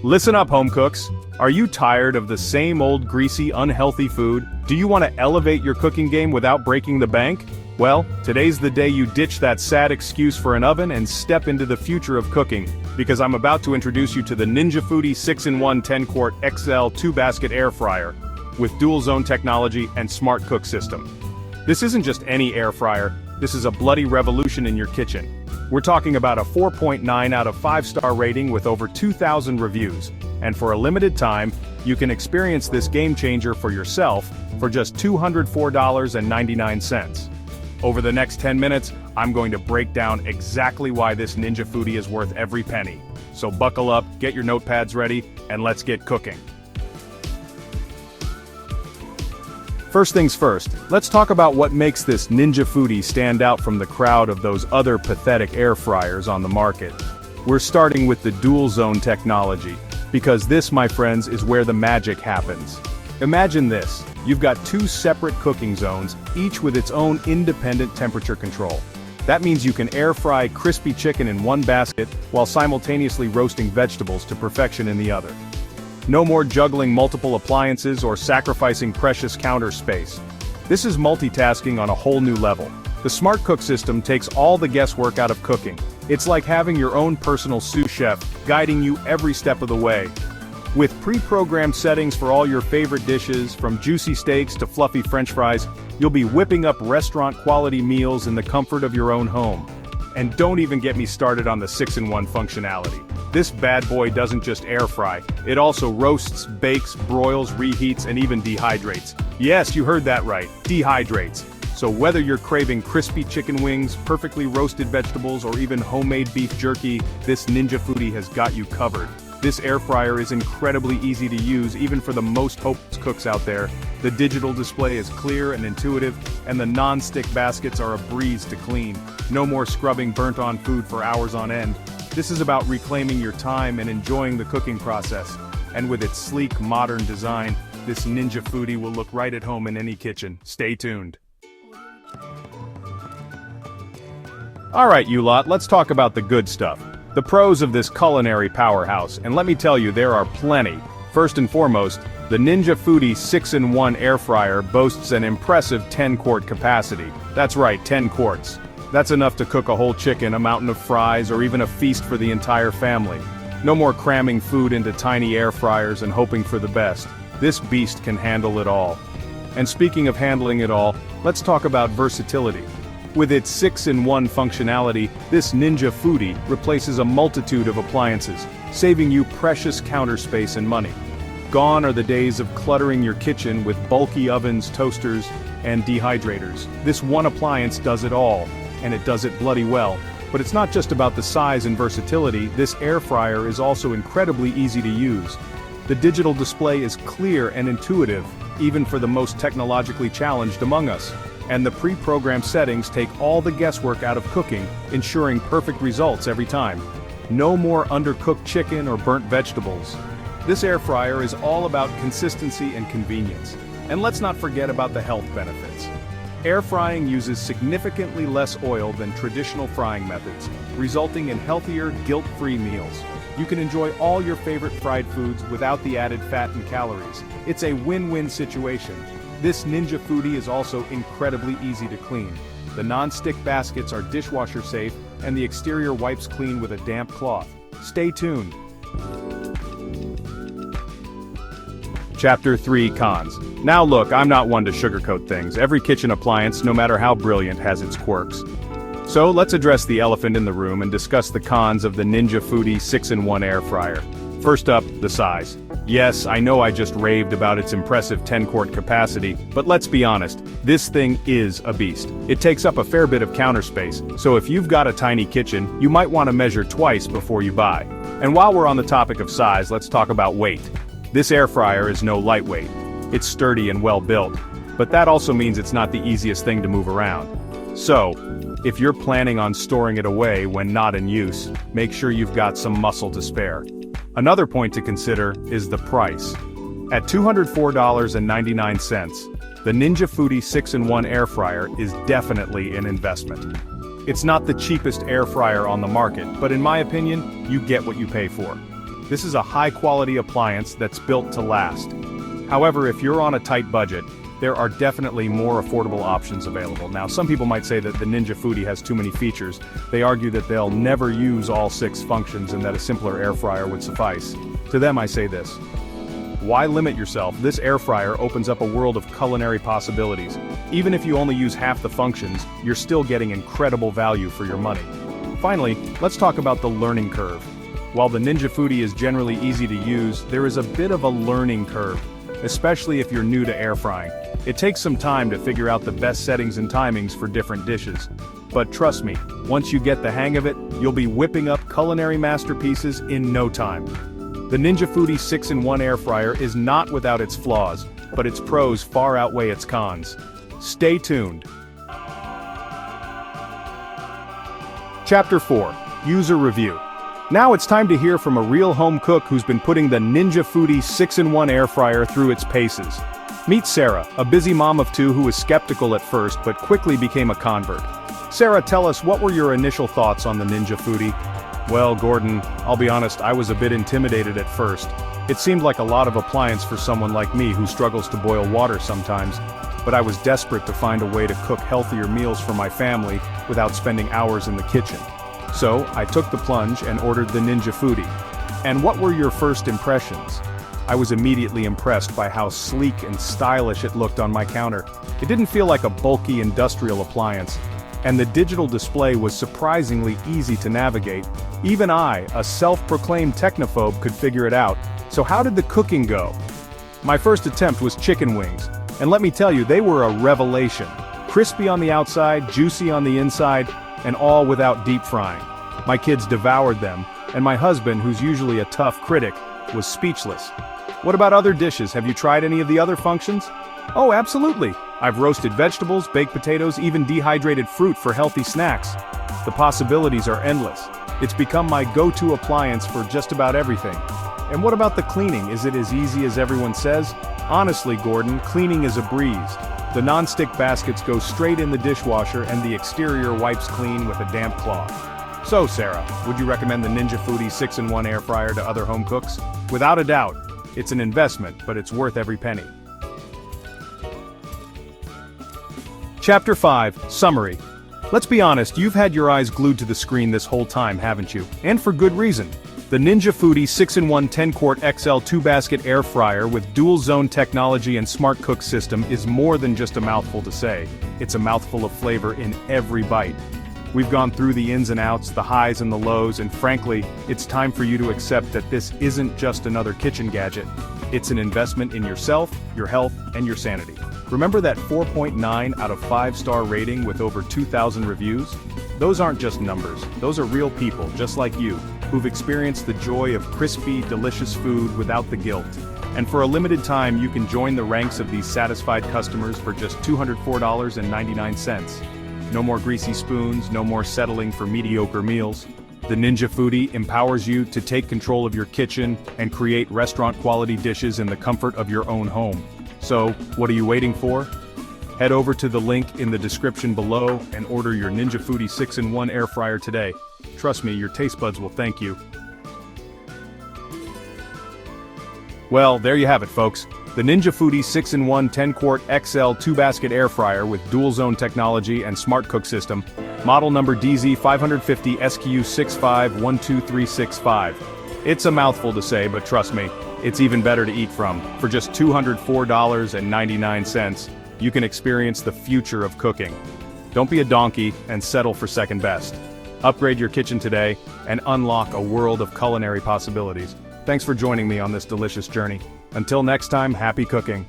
Listen up, home cooks. Are you tired of the same old greasy, unhealthy food? Do you want to elevate your cooking game without breaking the bank? Well, today's the day you ditch that sad excuse for an oven and step into the future of cooking, because I'm about to introduce you to the Ninja Foodi 6-in-1 10-quart XL 2-basket air fryer with DualZone Technology and Smart Cook system. This isn't just any air fryer, this is a bloody revolution in your kitchen. We're talking about a 4.9 out of 5-star rating with over 2,000 reviews, and for a limited time, you can experience this game changer for yourself for just $204.99. Over the next 10 minutes, I'm going to break down exactly why this Ninja Foodi is worth every penny. So buckle up, get your notepads ready, and let's get cooking. First things first, let's talk about what makes this Ninja Foodi stand out from the crowd of those other pathetic air fryers on the market. We're starting with the DualZone technology, because this, my friends, is where the magic happens. Imagine this, you've got two separate cooking zones, each with its own independent temperature control. That means you can air fry crispy chicken in one basket, while simultaneously roasting vegetables to perfection in the other. No more juggling multiple appliances or sacrificing precious counter space. This is multitasking on a whole new level. The Smart Cook system takes all the guesswork out of cooking. It's like having your own personal sous chef, guiding you every step of the way. With pre-programmed settings for all your favorite dishes, from juicy steaks to fluffy French fries, you'll be whipping up restaurant-quality meals in the comfort of your own home. And don't even get me started on the 6-in-1 functionality. This bad boy doesn't just air fry, it also roasts, bakes, broils, reheats, and even dehydrates. Yes, you heard that right, dehydrates. So whether you're craving crispy chicken wings, perfectly roasted vegetables, or even homemade beef jerky, this Ninja Foodi has got you covered. This air fryer is incredibly easy to use even for the most hopeless cooks out there. The digital display is clear and intuitive, and the non-stick baskets are a breeze to clean. No more scrubbing burnt-on food for hours on end. This is about reclaiming your time and enjoying the cooking process. And with its sleek, modern design, this Ninja Foodi will look right at home in any kitchen. Stay tuned. Alright, you lot, let's talk about the good stuff. The pros of this culinary powerhouse, and let me tell you, there are plenty. First and foremost, the Ninja Foodi 6-in-1 air fryer boasts an impressive 10-quart capacity. That's right, 10 quarts. That's enough to cook a whole chicken, a mountain of fries, or even a feast for the entire family. No more cramming food into tiny air fryers and hoping for the best. This beast can handle it all. And speaking of handling it all, let's talk about versatility. With its 6-in-1 functionality, this Ninja Foodi replaces a multitude of appliances, saving you precious counter space and money. Gone are the days of cluttering your kitchen with bulky ovens, toasters, and dehydrators. This one appliance does it all, and it does it bloody well. But it's not just about the size and versatility, this air fryer is also incredibly easy to use. The digital display is clear and intuitive, even for the most technologically challenged among us. And the pre-programmed settings take all the guesswork out of cooking, ensuring perfect results every time. No more undercooked chicken or burnt vegetables. This air fryer is all about consistency and convenience. And let's not forget about the health benefits. Air frying uses significantly less oil than traditional frying methods, resulting in healthier, guilt-free meals. You can enjoy all your favorite fried foods without the added fat and calories. It's a win-win situation. This Ninja Foodi is also incredibly easy to clean. The non-stick baskets are dishwasher safe, and the exterior wipes clean with a damp cloth. Stay tuned. Chapter 3 Cons. Now look, I'm not one to sugarcoat things. Every kitchen appliance, no matter how brilliant, has its quirks. So let's address the elephant in the room and discuss the cons of the Ninja Foodi 6-in-1 air fryer. First up, the size. Yes, I know I just raved about its impressive 10-quart capacity, but let's be honest, this thing is a beast. It takes up a fair bit of counter space, so if you've got a tiny kitchen, you might want to measure twice before you buy. And while we're on the topic of size, let's talk about weight. This air fryer is no lightweight. It's sturdy and well built, but that also means it's not the easiest thing to move around. So, if you're planning on storing it away when not in use, make sure you've got some muscle to spare. Another point to consider is the price. At $204.99, the Ninja Foodi 6-in-1 air fryer is definitely an investment. It's not the cheapest air fryer on the market, but in my opinion, you get what you pay for. This is a high-quality appliance that's built to last. However, if you're on a tight budget, there are definitely more affordable options available. Now, some people might say that the Ninja Foodi has too many features. They argue that they'll never use all 6 functions and that a simpler air fryer would suffice. To them I say this: why limit yourself? This air fryer opens up a world of culinary possibilities. Even if you only use half the functions, you're still getting incredible value for your money. Finally, let's talk about the learning curve. While the Ninja Foodi is generally easy to use, there is a bit of a learning curve, especially if you're new to air frying. It takes some time to figure out the best settings and timings for different dishes. But trust me, once you get the hang of it, you'll be whipping up culinary masterpieces in no time. The Ninja Foodi 6-in-1 air fryer is not without its flaws, but its pros far outweigh its cons. Stay tuned. Chapter 4. User Review. Now it's time to hear from a real home cook who's been putting the Ninja Foodi 6-in-1 air fryer through its paces. Meet Sarah, a busy mom of 2 who was skeptical at first but quickly became a convert. Sarah, tell us, what were your initial thoughts on the Ninja Foodi? Well, Gordon, I'll be honest, I was a bit intimidated at first. It seemed like a lot of appliance for someone like me who struggles to boil water sometimes, but I was desperate to find a way to cook healthier meals for my family without spending hours in the kitchen. So, I took the plunge and ordered the Ninja Foodi. And what were your first impressions? I was immediately impressed by how sleek and stylish it looked on my counter. It didn't feel like a bulky industrial appliance, and the digital display was surprisingly easy to navigate. Even I, a self-proclaimed technophobe, could figure it out. So how did the cooking go? My first attempt was chicken wings, and let me tell you, they were a revelation. Crispy on the outside, juicy on the inside, and all without deep frying. My kids devoured them, and my husband, who's usually a tough critic, was speechless. What about other dishes? Have you tried any of the other functions? Oh, absolutely. I've roasted vegetables, baked potatoes, even dehydrated fruit for healthy snacks. The possibilities are endless. It's become my go-to appliance for just about everything. And what about the cleaning? Is it as easy as everyone says? Honestly, Gordon, cleaning is a breeze. The non-stick baskets go straight in the dishwasher and the exterior wipes clean with a damp cloth. So, Sarah, would you recommend the Ninja Foodi 6-in-1 air fryer to other home cooks? Without a doubt. It's an investment, but it's worth every penny. Chapter 5. Summary. Let's be honest, you've had your eyes glued to the screen this whole time, haven't you? And for good reason. The Ninja Foodi 6-in-1 10-Quart XL 2-basket air fryer with DualZone Technology and Smart Cook system is more than just a mouthful to say. It's a mouthful of flavor in every bite. We've gone through the ins and outs, the highs and the lows, and frankly, it's time for you to accept that this isn't just another kitchen gadget. It's an investment in yourself, your health, and your sanity. Remember that 4.9 out of 5-star rating with over 2,000 reviews? Those aren't just numbers, those are real people, just like you, who've experienced the joy of crispy, delicious food without the guilt. And for a limited time, you can join the ranks of these satisfied customers for just $204.99. No more greasy spoons, no more settling for mediocre meals. The Ninja Foodi empowers you to take control of your kitchen and create restaurant-quality dishes in the comfort of your own home. So, what are you waiting for? Head over to the link in the description below and order your Ninja Foodi 6-in-1 air fryer today. Trust me, your taste buds will thank you. Well, there you have it, folks. The Ninja Foodi 6-in-1 10-Quart XL 2-basket air fryer with DualZone Technology and Smart Cook system, model number DZ550SQ65123665. It's a mouthful to say, but trust me, it's even better to eat from. For just $204.99, you can experience the future of cooking. Don't be a donkey and settle for second best. Upgrade your kitchen today and unlock a world of culinary possibilities. Thanks for joining me on this delicious journey. Until next time, happy cooking.